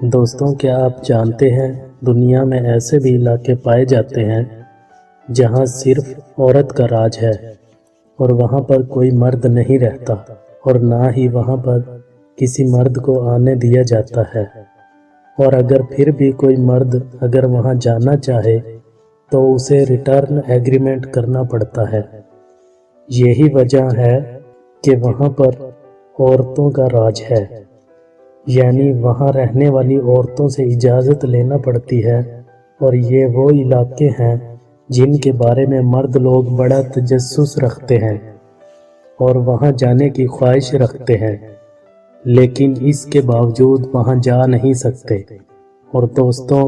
دوستوں، کیا آپ جانتے ہیں دنیا میں ایسے بھی علاقے پائے جاتے ہیں جہاں صرف عورت کا راج ہے اور وہاں پر کوئی مرد نہیں رہتا اور نہ ہی وہاں پر کسی مرد کو آنے دیا جاتا ہے، اور اگر پھر بھی کوئی مرد اگر وہاں جانا چاہے تو اسے ریٹرن ایگریمنٹ کرنا پڑتا ہے۔ یہی وجہ ہے کہ وہاں پر عورتوں کا راج ہے، یعنی وہاں رہنے والی عورتوں سے اجازت لینا پڑتی ہے، اور یہ وہ علاقے ہیں جن کے بارے میں مرد لوگ بڑا تجسس رکھتے ہیں اور وہاں جانے کی خواہش رکھتے ہیں، لیکن اس کے باوجود وہاں جا نہیں سکتے۔ اور دوستوں،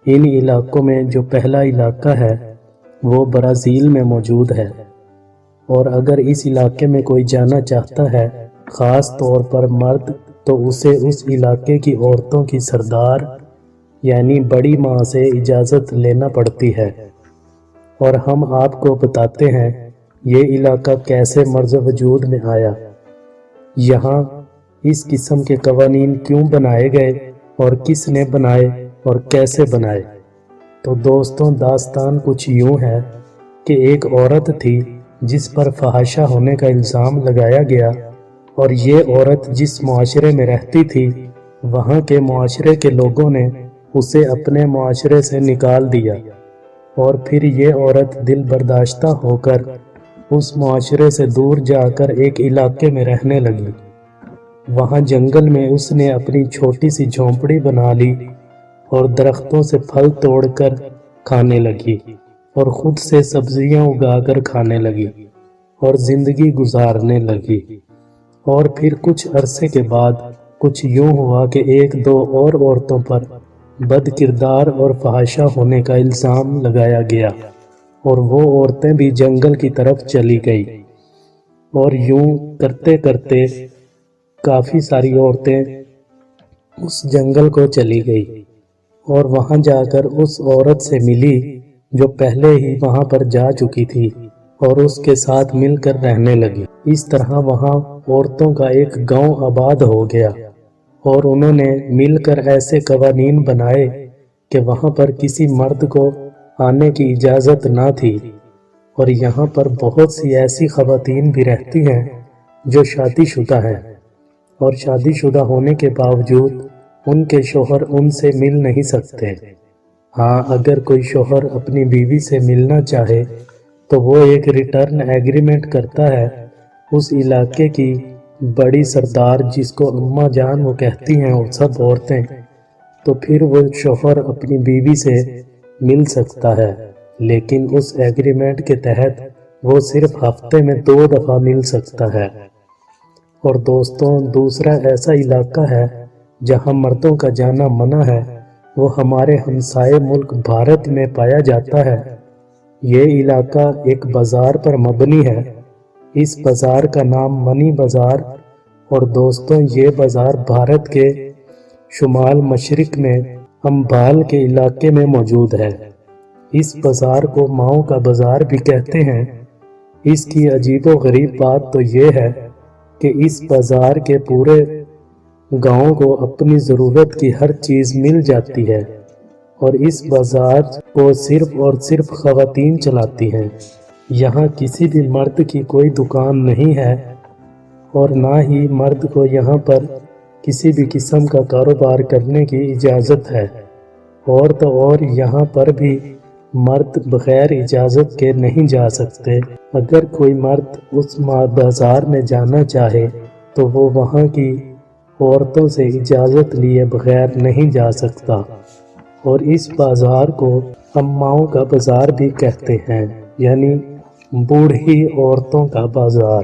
ان علاقوں میں جو پہلا علاقہ ہے وہ برازیل میں موجود ہے، اور اگر اس علاقے میں کوئی جانا چاہتا ہے، خاص طور پر مرد، تو اسے اس علاقے کی عورتوں کی سردار یعنی بڑی ماں سے اجازت لینا پڑتی ہے۔ اور ہم آپ کو بتاتے ہیں یہ علاقہ کیسے مرز وجود میں آیا، یہاں اس قسم کے قوانین کیوں بنائے گئے اور کس نے بنائے اور کیسے بنائے۔ تو دوستوں، داستان کچھ یوں ہے کہ ایک عورت تھی جس پر فحاشہ ہونے کا الزام لگایا گیا، اور یہ عورت جس معاشرے میں رہتی تھی وہاں کے معاشرے کے لوگوں نے اسے اپنے معاشرے سے نکال دیا، اور پھر یہ عورت دل برداشتہ ہو کر اس معاشرے سے دور جا کر ایک علاقے میں رہنے لگی۔ وہاں جنگل میں اس نے اپنی چھوٹی سی جھونپڑی بنا لی اور درختوں سے پھل توڑ کر کھانے لگی اور خود سے سبزیاں اگا کر کھانے لگی اور زندگی گزارنے لگی۔ اور پھر کچھ عرصے کے بعد کچھ یوں ہوا کہ ایک دو اور عورتوں پر بد کردار اور فحاشہ ہونے کا الزام لگایا گیا، اور وہ عورتیں بھی جنگل کی طرف چلی گئی، اور یوں کرتے کرتے کافی ساری عورتیں اس جنگل کو چلی گئی اور وہاں جا کر اس عورت سے ملی جو پہلے ہی وہاں پر جا چکی تھی اور اس کے ساتھ مل کر رہنے لگی۔ اس طرح وہاں عورتوں کا ایک گاؤں آباد ہو گیا، اور انہوں نے مل کر ایسے قوانین بنائے کہ وہاں پر کسی مرد کو آنے کی اجازت نہ تھی، اور یہاں پر بہت سی ایسی خواتین بھی رہتی ہیں جو شادی شدہ ہیں، اور شادی شدہ ہونے کے باوجود ان کے شوہر ان سے مل نہیں سکتے۔ ہاں، اگر کوئی شوہر اپنی بیوی سے ملنا چاہے تو وہ ایک ریٹرن ایگریمنٹ کرتا ہے اس علاقے کی بڑی سردار، جس کو اماں جان وہ کہتی ہیں وہ سب عورتیں، تو پھر وہ شوہر اپنی بیوی سے مل سکتا ہے، لیکن اس ایگریمنٹ کے تحت وہ صرف ہفتے میں 2 دفعہ مل سکتا ہے۔ اور دوستوں، دوسرا ایسا علاقہ ہے جہاں مردوں کا جانا منع ہے، وہ ہمارے ہمسائے ملک بھارت میں پایا جاتا ہے۔ یہ علاقہ ایک بازار پر مبنی ہے، اس بازار کا نام منی بازار، اور دوستوں یہ بازار بھارت کے شمال مشرق میں امبھال کے علاقے میں موجود ہے۔ اس بازار کو ماؤں کا بازار بھی کہتے ہیں۔ اس کی عجیب و غریب بات تو یہ ہے کہ اس بازار کے پورے گاؤں کو اپنی ضرورت کی ہر چیز مل جاتی ہے، اور اس بازار کو صرف اور صرف خواتین چلاتی ہیں۔ یہاں کسی بھی مرد کی کوئی دکان نہیں ہے، اور نہ ہی مرد کو یہاں پر کسی بھی قسم کا کاروبار کرنے کی اجازت ہے، اور تو اور یہاں پر بھی مرد بغیر اجازت کے نہیں جا سکتے۔ اگر کوئی مرد اس بازار میں جانا چاہے تو وہ وہاں کی عورتوں سے اجازت لیے بغیر نہیں جا سکتا، اور اس بازار کو اماؤں کا بازار بھی کہتے ہیں، یعنی بوڑھی عورتوں کا بازار۔